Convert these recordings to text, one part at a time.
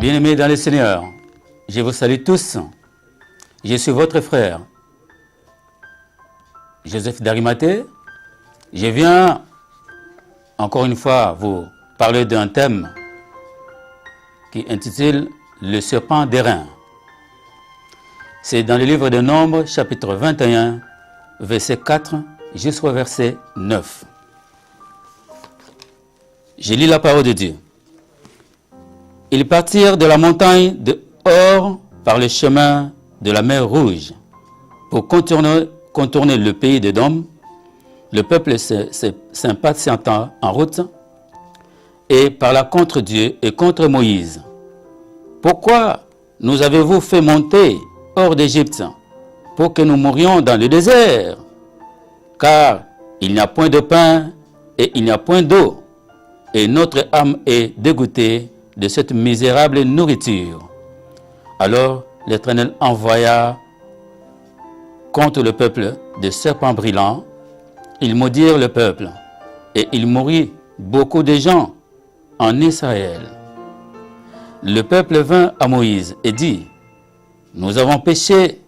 Bien-aimés dans le Seigneur, je vous salue tous. Je suis votre frère, Joseph d'Arimathée. Je viens encore une fois vous parler d'un thème qui intitule Le serpent d'airain. C'est dans le livre de Nombres, chapitre 21, verset 4 jusqu'au verset 9. Je lis la parole de Dieu. Ils partirent de la montagne de Hor par le chemin de la mer Rouge pour contourner le pays d'Édom. Le peuple s'impatienta en route et parla contre Dieu et contre Moïse. Pourquoi nous avez-vous fait monter hors d'Égypte pour que nous mourions dans le désert? Car il n'y a point de pain et il n'y a point d'eau, et notre âme est dégoûtée de cette misérable nourriture. Alors l'Éternel envoya contre le peuple des serpents brûlants. Ils maudirent le peuple, et il mourut beaucoup de gens en Israël. Le peuple vint à Moïse et dit: Nous avons péché,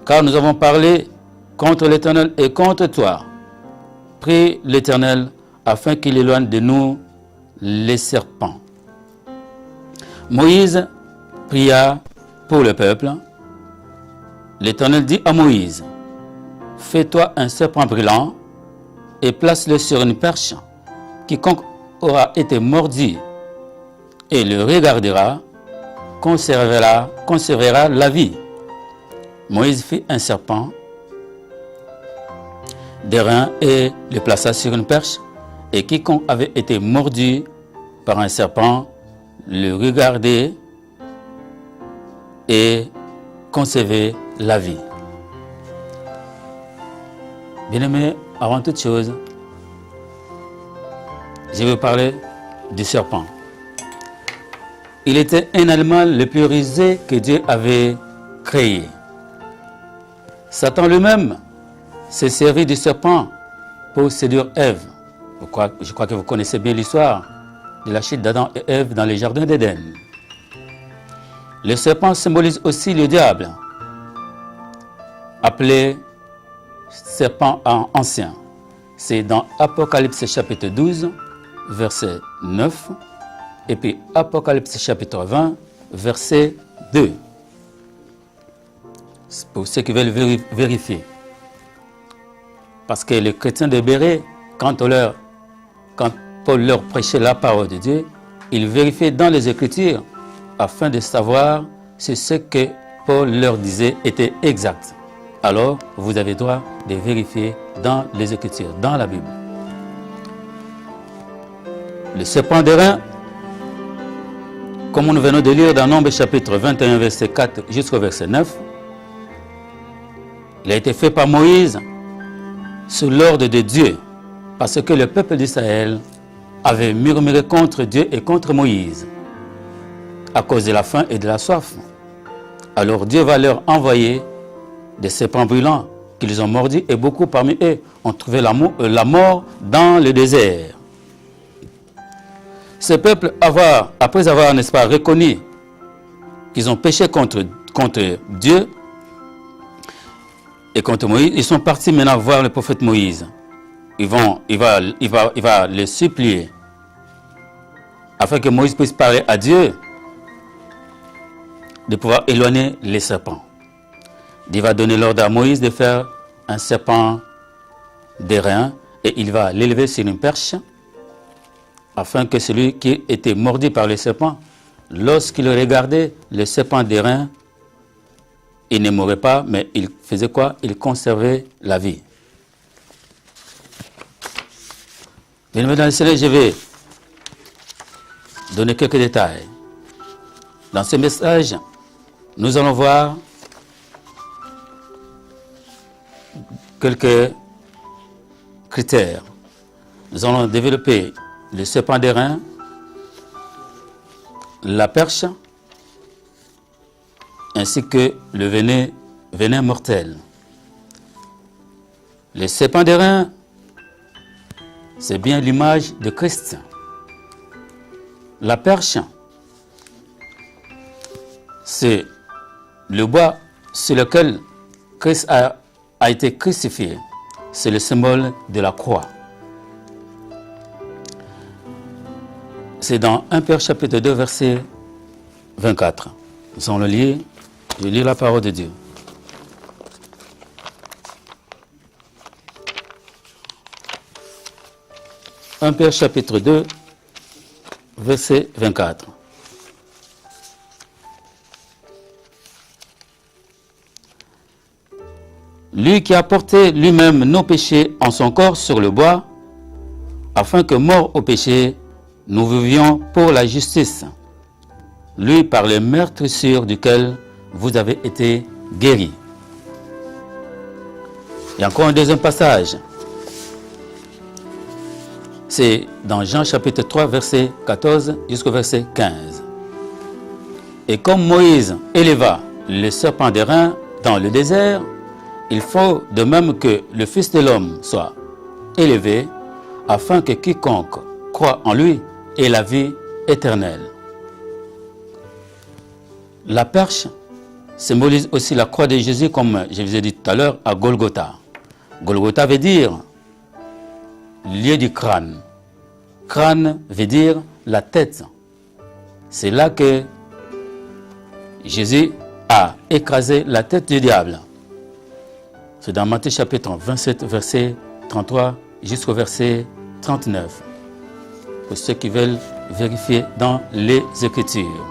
car nous avons parlé contre l'Éternel et contre toi. Prie l'Éternel afin qu'il éloigne de nous les serpents. Moïse pria pour le peuple. L'Éternel dit à Moïse: Fais-toi un serpent brûlant et place-le sur une perche. Quiconque aura été mordu et le regardera conservera la vie. Moïse fit un serpent d'airain et le plaça sur une perche, et quiconque avait été mordu par un serpent le regardait et conservait la vie. Bien-aimés, avant toute chose, je vais parler du serpent. Il était un animal le plus rusé que Dieu avait créé. Satan lui-même s'est servi du serpent pour séduire Ève. Je crois que vous connaissez bien l'histoire de la chute d'Adam et Ève dans le jardin d'Éden. Le serpent symbolise aussi le diable, appelé serpent ancien. C'est dans Apocalypse chapitre 12, verset 9, et puis Apocalypse chapitre 20, verset 2. C'est pour ceux qui veulent vérifier. Parce que les chrétiens de Béret, quand Paul leur prêchait la parole de Dieu, ils vérifiaient dans les Écritures afin de savoir si ce que Paul leur disait était exact. Alors, vous avez droit de vérifier dans les Écritures, dans la Bible. Le serpent d'airain, comme nous venons de lire dans Nombres chapitre 21, verset 4 jusqu'au verset 9, il a été fait par Moïse sous l'ordre de Dieu, parce que le peuple d'Israël avait murmuré contre Dieu et contre Moïse à cause de la faim et de la soif. Alors Dieu va leur envoyer des serpents brûlants qu'ils ont mordus, et beaucoup parmi eux ont trouvé la mort dans le désert. Ce peuple, après avoir, n'est-ce pas, reconnu qu'ils ont péché contre Dieu et contre Moïse, ils sont partis maintenant voir le prophète Moïse. Il va les supplier afin que Moïse puisse parler à Dieu de pouvoir éloigner les serpents. Dieu va donner l'ordre à Moïse de faire un serpent d'airain, et il va l'élever sur une perche afin que celui qui était mordu par le serpent, lorsqu'il regardait le serpent d'airain, il ne mourait pas, mais il faisait quoi? Il conservait la vie. Bien dans le Seigneur, je vais donner quelques détails. Dans ce message, nous allons voir quelques critères. Nous allons développer le serpent d'airain, la perche, ainsi que le venin mortel. Le serpent d'airain, c'est bien l'image de Christ. La perche, c'est le bois sur lequel Christ a été crucifié. C'est le symbole de la croix. C'est dans 1 Pierre chapitre 2 verset 24. Nous allons le lire. Je lis la parole de Dieu. « 1 Pierre chapitre 2 verset 24. Lui qui a porté lui-même nos péchés en son corps sur le bois, afin que, morts au péché, nous vivions pour la justice. Lui par les meurtrissures duquel vous avez été guéris. » Il y a encore un deuxième passage. C'est dans Jean chapitre 3, verset 14 jusqu'au verset 15. Et comme Moïse éleva le serpent d'airain dans le désert, il faut de même que le Fils de l'homme soit élevé, afin que quiconque croit en lui ait la vie éternelle. La perche symbolise aussi la croix de Jésus, comme je vous ai dit tout à l'heure, à Golgotha. Golgotha veut dire lieu du crâne. Crâne veut dire la tête. C'est là que Jésus a écrasé la tête du diable. C'est dans Matthieu chapitre 27, verset 33 jusqu'au verset 39. Pour ceux qui veulent vérifier dans les Écritures.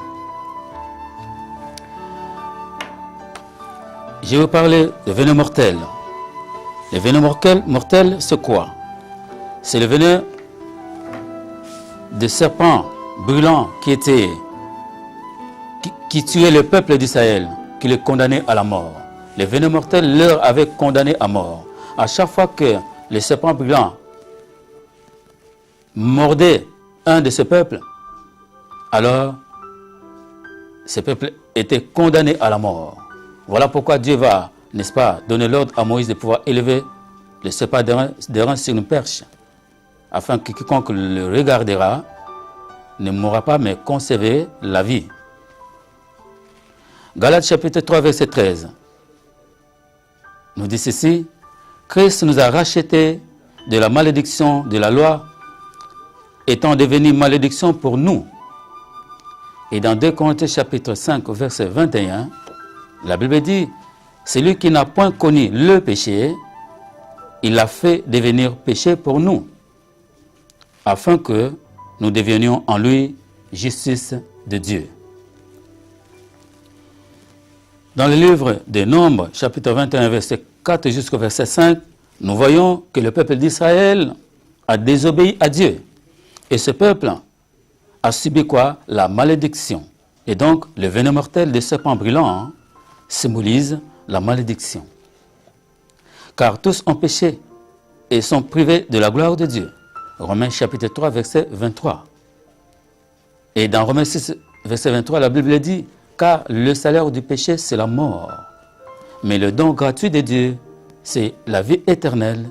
Je vais vous parler de venin mortel. Le venin mortel, c'est quoi? C'est le venin de serpent brûlant qui tuait le peuple d'Israël, qui les condamnait à la mort. Le venin mortel leur avait condamné à mort. À chaque fois que le serpent brûlant mordait un de ce peuple, alors ce peuple était condamné à la mort. Voilà pourquoi Dieu va, n'est-ce pas, donner l'ordre à Moïse de pouvoir élever le serpent d'airain sur une perche, afin que quiconque le regardera ne mourra pas, mais conserver la vie. Galates chapitre 3, verset 13 nous dit ceci: Christ nous a rachetés de la malédiction de la loi, étant devenu malédiction pour nous. Et dans 2 Corinthiens chapitre 5, verset 21, la Bible dit: celui qui n'a point connu le péché, il l'a fait devenir péché pour nous, afin que nous devenions en lui justice de Dieu. Dans le livre des Nombres, chapitre 21, verset 4 jusqu'au verset 5, nous voyons que le peuple d'Israël a désobéi à Dieu. Et ce peuple a subi quoi? La malédiction. Et donc, le venin mortel des serpents brûlants symbolise la malédiction. Car tous ont péché et sont privés de la gloire de Dieu. Romains chapitre 3, verset 23. Et dans Romains 6, verset 23, la Bible dit: car le salaire du péché, c'est la mort. Mais le don gratuit de Dieu, c'est la vie éternelle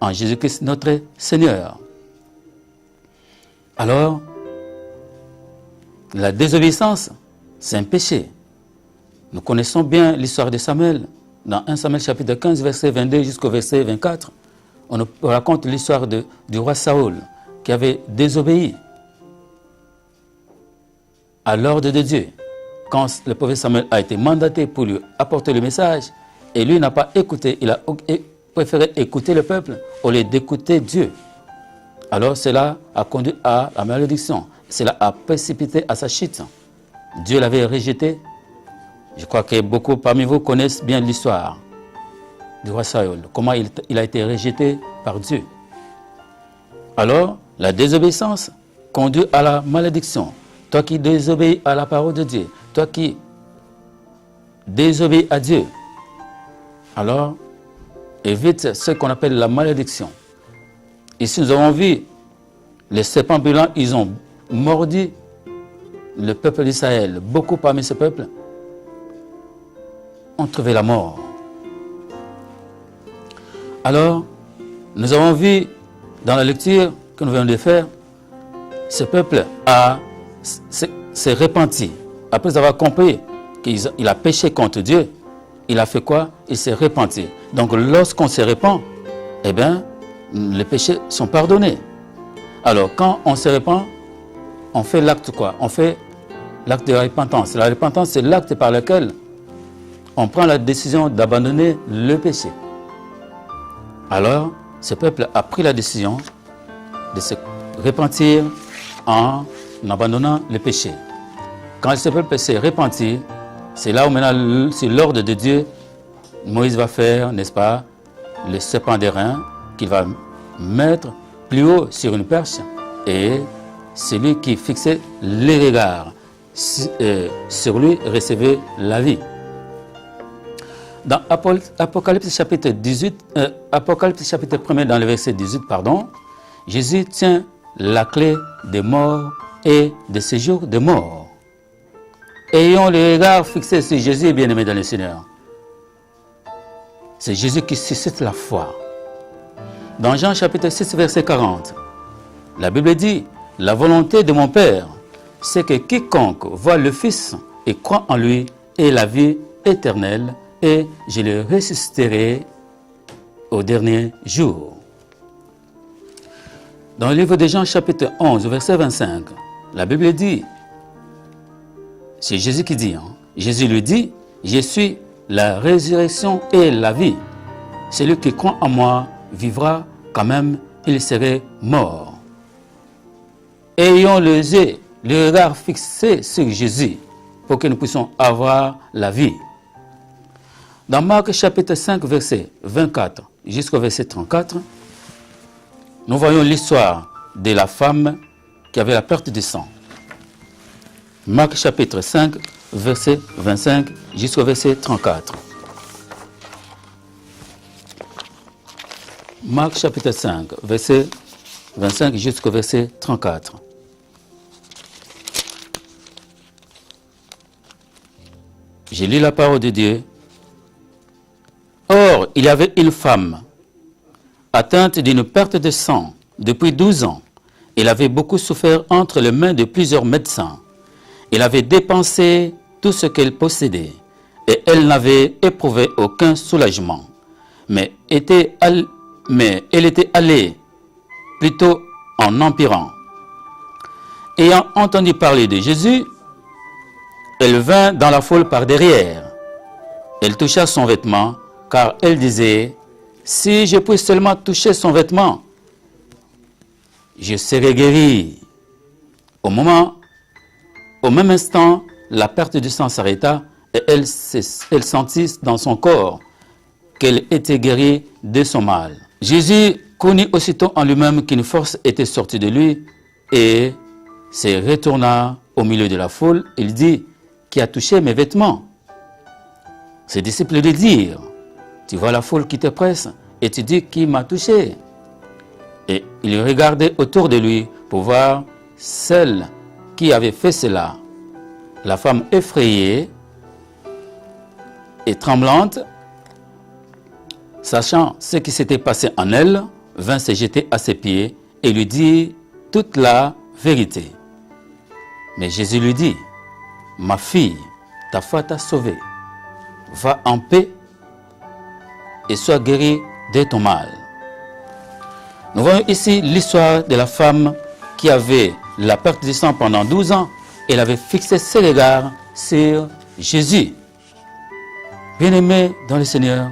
en Jésus-Christ notre Seigneur. Alors, la désobéissance, c'est un péché. Nous connaissons bien l'histoire de Samuel. Dans 1 Samuel chapitre 15, verset 22 jusqu'au verset 24, on nous raconte l'histoire du roi Saül qui avait désobéi à l'ordre de Dieu. Quand le prophète Samuel a été mandaté pour lui apporter le message, et lui n'a pas écouté, il a préféré écouter le peuple au lieu d'écouter Dieu. Alors cela a conduit à la malédiction. Cela a précipité à sa chute. Dieu l'avait rejeté. Je crois que beaucoup parmi vous connaissent bien l'histoire du roi Saül, comment il a été rejeté par Dieu. Alors, la désobéissance conduit à la malédiction. Toi qui désobéis à la parole de Dieu, toi qui désobéis à Dieu, alors évite ce qu'on appelle la malédiction. Ici, nous avons vu les serpents brûlants, ils ont mordu le peuple d'Israël. Beaucoup parmi ce peuple ont trouvé la mort. Alors, nous avons vu dans la lecture que nous venons de faire, ce peuple s'est repenti après avoir compris il a péché contre Dieu, il a fait quoi? Il s'est repenti. Donc lorsqu'on se repent, eh bien, les péchés sont pardonnés. Alors quand on se repent, on fait l'acte quoi? On fait l'acte de la repentance. La repentance, c'est l'acte par lequel on prend la décision d'abandonner le péché. Alors, ce peuple a pris la décision de se repentir en abandonnant le péché. Quand ce peuple s'est repenti, c'est là où maintenant, c'est l'ordre de Dieu, Moïse va faire, n'est-ce pas, le serpent d'airain qu'il va mettre plus haut sur une perche, et celui qui fixait les regards sur lui recevait la vie. Dans Apocalypse chapitre 1 dans le verset 18, Jésus tient la clé des morts et des séjours des morts. Ayons les regards fixés sur Jésus, bien-aimé dans le Seigneur. C'est Jésus qui suscite la foi. Dans Jean chapitre 6, verset 40, la Bible dit, « La volonté de mon Père, c'est que quiconque voit le Fils et croit en lui ait la vie éternelle, et je le ressusciterai au dernier jour. » Dans le livre de Jean chapitre 11, verset 25, la Bible dit, c'est Jésus qui dit, Jésus lui dit, « Je suis la résurrection et la vie. Celui qui croit en moi vivra quand même, il serait mort. » Ayons les yeux, le regard fixé sur Jésus pour que nous puissions avoir la vie. Dans Marc chapitre 5, verset 24 jusqu'au verset 34, nous voyons l'histoire de la femme qui avait la perte de sang. Marc chapitre 5, verset 25 jusqu'au verset 34. Marc chapitre 5, verset 25 jusqu'au verset 34. J'ai lu la parole de Dieu. Or, il y avait une femme atteinte d'une perte de sang depuis 12 ans. Elle avait beaucoup souffert entre les mains de plusieurs médecins. Elle avait dépensé tout ce qu'elle possédait et elle n'avait éprouvé aucun soulagement. Mais elle était allée plutôt en empirant. Ayant entendu parler de Jésus, elle vint dans la foule par derrière. Elle toucha son vêtement, car elle disait, « Si je puis seulement toucher son vêtement, je serai guérie. » Au même instant, la perte du sang s'arrêta et elle sentit dans son corps qu'elle était guérie de son mal. Jésus connut aussitôt en lui-même qu'une force était sortie de lui et se retourna au milieu de la foule. Il dit, « Qui a touché mes vêtements ?» Ses disciples lui dirent, « Tu vois la foule qui te presse et tu dis, qui m'a touché ?» Et il regardait autour de lui pour voir celle qui avait fait cela. La femme effrayée et tremblante, sachant ce qui s'était passé en elle, vint se jeter à ses pieds et lui dit toute la vérité. Mais Jésus lui dit, « Ma fille, ta foi t'a sauvée. Va en paix et sois guérie de ton mal. » Nous voyons ici l'histoire de la femme qui avait la perte du sang pendant 12 ans. Elle avait fixé ses regards sur Jésus. Bien-aimé dans le Seigneur,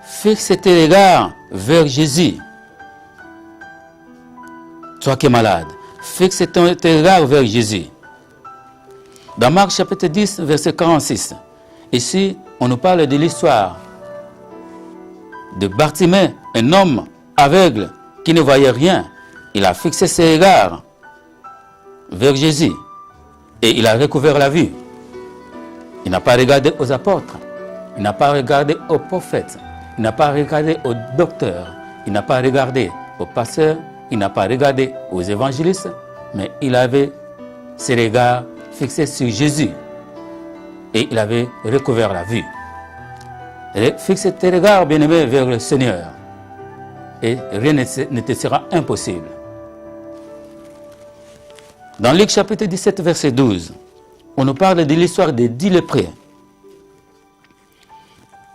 fixe tes regards vers Jésus. Toi qui es malade, fixe tes regards vers Jésus. Dans Marc chapitre 10, verset 46, ici, on nous parle de l'histoire de Bartimée, un homme aveugle qui ne voyait rien. Il a fixé ses regards vers Jésus et il a recouvert la vue. Il n'a pas regardé aux apôtres, il n'a pas regardé aux prophètes, il n'a pas regardé aux docteurs, il n'a pas regardé aux pasteurs, il n'a pas regardé aux évangélistes, mais il avait ses regards fixés sur Jésus et il avait recouvert la vue. Fixe tes regards, bien-aimés, vers le Seigneur et rien ne te sera impossible. Dans Luc chapitre 17, verset 12, on nous parle de l'histoire des 10 lépreux.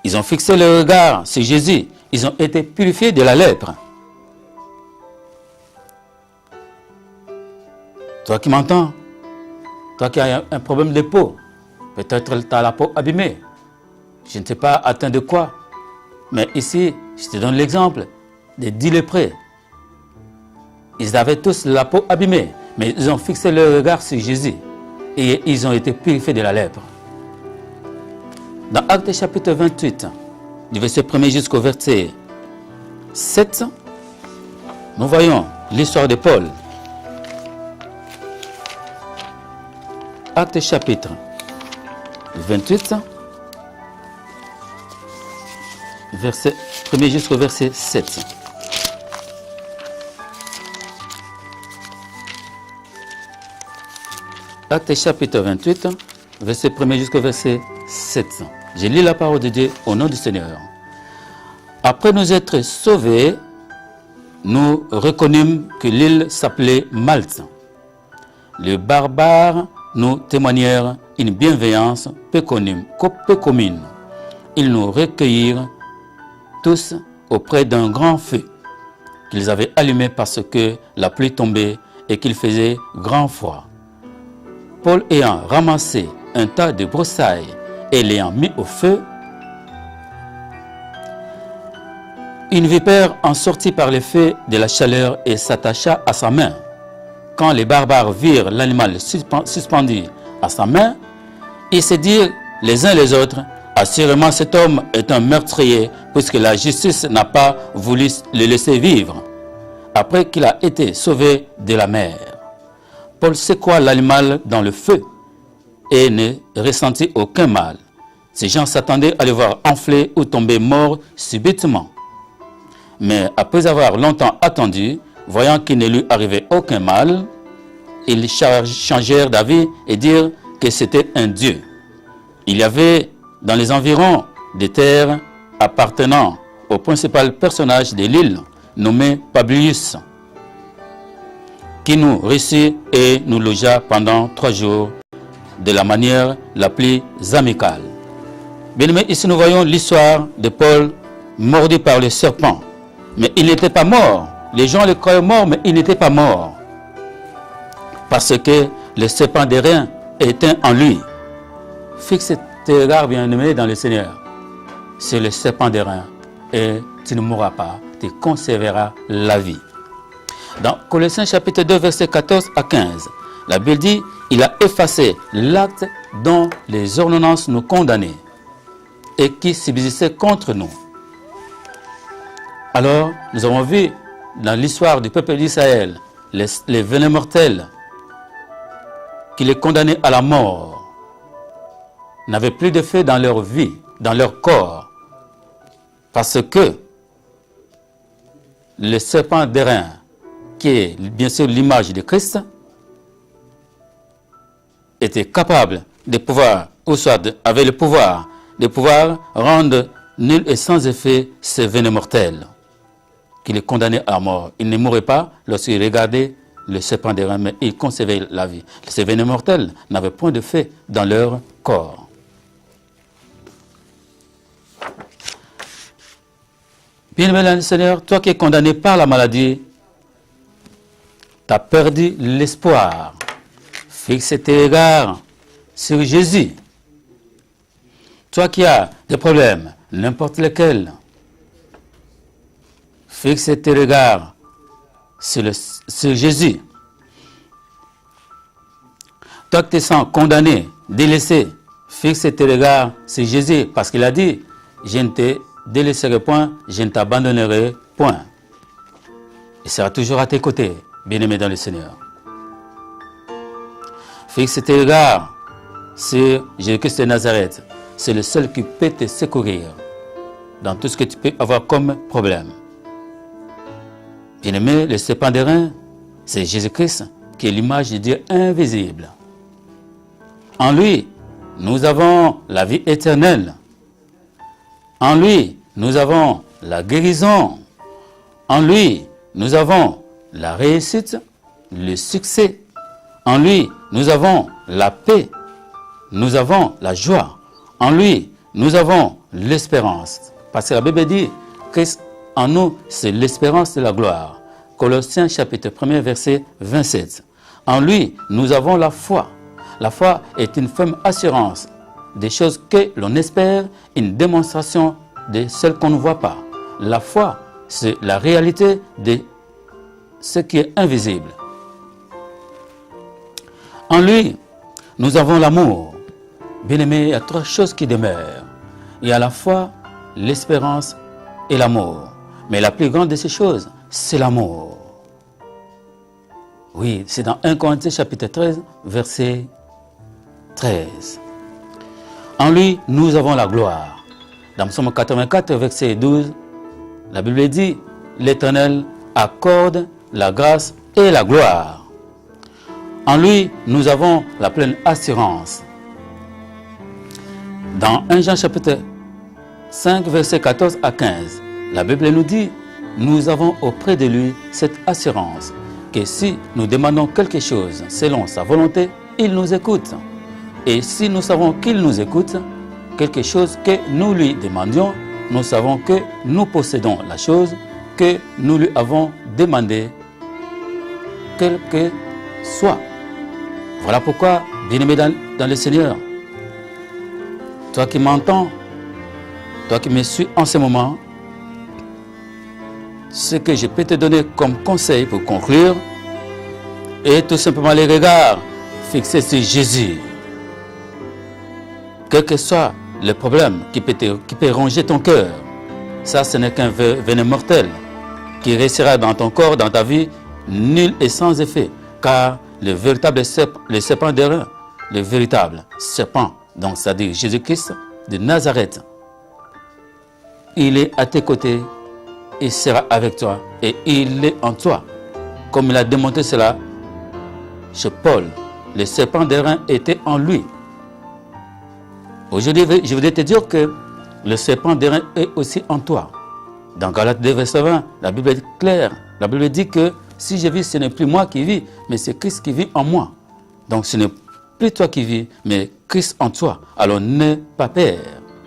Ils ont fixé le regard sur Jésus. Ils ont été purifiés de la lèpre. Toi qui m'entends, toi qui as un problème de peau, peut-être tu as la peau abîmée. Je ne sais pas atteint de quoi. Mais ici, je te donne l'exemple des 10 lépreux. Ils avaient tous la peau abîmée, mais ils ont fixé leur regard sur Jésus et ils ont été purifiés de la lèpre. Dans Actes chapitre 28, du verset 1er jusqu'au verset 7, nous voyons l'histoire de Paul. Actes chapitre 28, verset 1er jusqu'au verset 7. Actes chapitre 28, verset 1er jusqu'au verset 7. Je lis la parole de Dieu au nom du Seigneur. Après nous être sauvés, nous reconnûmes que l'île s'appelait Malte. Les barbares nous témoignèrent une bienveillance peu commune. Ils nous recueillirent tous auprès d'un grand feu qu'ils avaient allumé parce que la pluie tombait et qu'il faisait grand froid. Paul ayant ramassé un tas de broussailles et l'ayant mis au feu, une vipère en sortit par le feu de la chaleur et s'attacha à sa main. Quand les barbares virent l'animal suspendu à sa main, ils se dirent les uns les autres, assurément cet homme est un meurtrier puisque la justice n'a pas voulu le laisser vivre après qu'il a été sauvé de la mer. Paul secoua l'animal dans le feu et ne ressentit aucun mal. Ces gens s'attendaient à le voir enfler ou tomber mort subitement. Mais après avoir longtemps attendu, voyant qu'il ne lui arrivait aucun mal, ils changèrent d'avis et dirent que c'était un dieu. Il y avait dans les environs des terres appartenant au principal personnage de l'île, nommé Publius, qui nous reçut et nous logea pendant 3 jours de la manière la plus amicale. Bien aimé, ici nous voyons l'histoire de Paul mordu par le serpent. Mais il n'était pas mort. Les gens le croyaient mort, mais il n'était pas mort. Parce que le serpent des reins était en lui. Fixe tes regards bien-aimés dans le Seigneur. C'est le serpent des reins. Et tu ne mourras pas, tu conserveras la vie. Dans Colossiens chapitre 2, verset 14 à 15, la Bible dit, il a effacé l'acte dont les ordonnances nous condamnaient et qui subsistait contre nous. Alors, nous avons vu dans l'histoire du peuple d'Israël, les venins mortels qui les condamnaient à la mort n'avaient plus de feu dans leur vie, dans leur corps, parce que le serpent d'airain, qui est bien sûr l'image de Christ, était capable de pouvoir, ou soit avait le pouvoir de pouvoir rendre nul et sans effet ces venins mortels qui les condamnaient à la mort. Ils ne mouraient pas lorsqu'ils regardaient le serpent d'airain, mais ils conservaient la vie. Ces venins mortels n'avaient point de fait dans leur corps. Bien-aimé Seigneur, toi qui es condamné par la maladie, tu as perdu l'espoir. Fixe tes regards sur Jésus. Toi qui as des problèmes, n'importe lesquels, fixe tes regards sur Jésus. Toi qui te sens condamné, délaissé, fixe tes regards sur Jésus, parce qu'il a dit, je ne te délaisserai point, je ne t'abandonnerai point. Il sera toujours à tes côtés, bien-aimé dans le Seigneur. Fixe tes regards sur Jésus-Christ de Nazareth. C'est le seul qui peut te secourir dans tout ce que tu peux avoir comme problème. Bien-aimé, le serpent d'airain, c'est Jésus-Christ qui est l'image de Dieu invisible. En lui, nous avons la vie éternelle. En lui, nous avons la guérison. En lui, nous avons la réussite, le succès. En lui, nous avons la paix. nous avons la joie. En lui, nous avons l'espérance. Parce que la Bible dit, Christ en nous, c'est l'espérance de la gloire. Colossiens chapitre 1, verset 27. En lui, nous avons la foi. La foi est une ferme assurance des choses que l'on espère, une démonstration de celles qu'on ne voit pas. La foi, c'est la réalité de ce qui est invisible. En lui, nous avons l'amour. Bien-aimé, il y a trois choses qui demeurent. Il y a la foi, l'espérance et l'amour. Mais la plus grande de ces choses, c'est l'amour. Oui, c'est dans 1 Corinthiens chapitre 13, verset 13. En lui, nous avons la gloire. Dans Psaume 84, verset 12, la Bible dit, l'Éternel accorde la grâce et la gloire. En lui, nous avons la pleine assurance. Dans 1 Jean chapitre 5, verset 14 à 15, la Bible nous dit, nous avons auprès de lui cette assurance que si nous demandons quelque chose selon sa volonté, il nous écoute. Et si nous savons qu'il nous écoute, quelque chose que nous lui demandions, nous savons que nous possédons la chose que nous lui avons demandée, quelle que soit. Voilà pourquoi, bien-aimé dans le Seigneur, toi qui m'entends, toi qui me suis en ce moment, ce que je peux te donner comme conseil pour conclure est tout simplement les regards fixés sur Jésus. Quel que soit le problème qui peut ronger ton cœur, ça ce n'est qu'un venin mortel qui restera dans ton corps, dans ta vie, nul et sans effet. Car le véritable serpent d'airain, le véritable serpent, donc c'est-à-dire Jésus-Christ de Nazareth, il est à tes côtés, il sera avec toi et il est en toi. Comme il a démontré cela chez Paul, le serpent d'airain était en lui. Aujourd'hui, je voudrais te dire que le serpent d'airain est aussi en toi. Dans Galates 2, verset 20, la Bible est claire. La Bible dit que si je vis, ce n'est plus moi qui vis, mais c'est Christ qui vit en moi. Donc ce n'est plus toi qui vis, mais Christ en toi. Alors n'aie pas peur,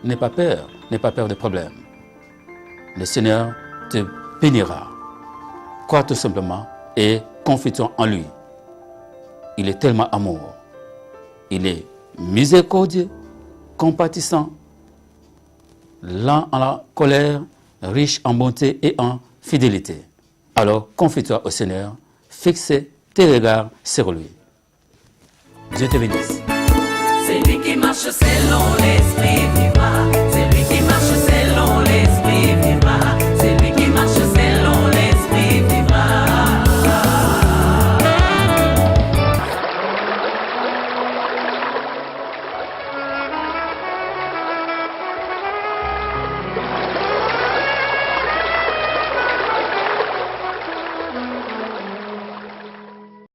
n'aie pas peur, n'aie pas peur des problèmes. Le Seigneur te bénira. Crois tout simplement et confie-toi en lui. Il est tellement amour. Il est miséricordieux, compatissant, lent en la colère, riche en bonté et en fidélité. Alors confie-toi au Seigneur, fixe tes regards sur lui. Dieu te bénisse. C'est lui qui marche selon l'esprit vivant.